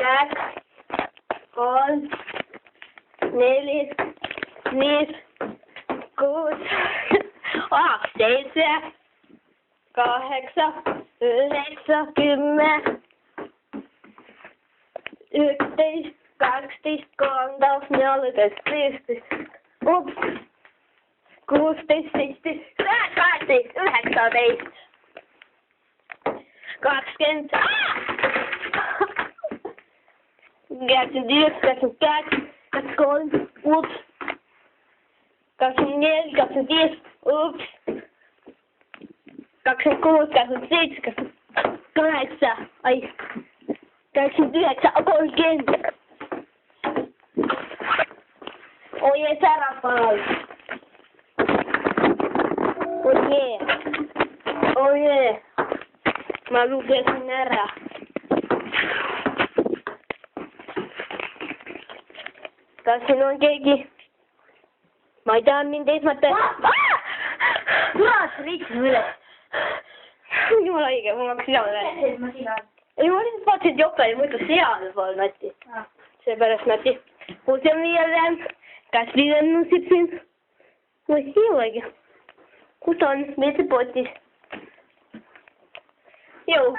2, 3, 4, 5, 6, 7, 8, 9, 10, 11, 12, 13, 14, 15, ups, 16, 17, 18, 19, 20, 29, 30, 31, ups, 29, 30, ups, 26, 27, 28, ai, 29, 30. Oh yeah, sarap. Oh yeah. Oh yeah. Malugas na ra. Kasi noon kegi. May daming days mata. Rich wala. Yung wala yung mga silang wala. Jag var inte bara till jobba, jag var inte se i alla fall. Så jag bara snabbt. Och sen vill jag kanske blir det någon sitt. Och hela. Och sen lite på det. Jo.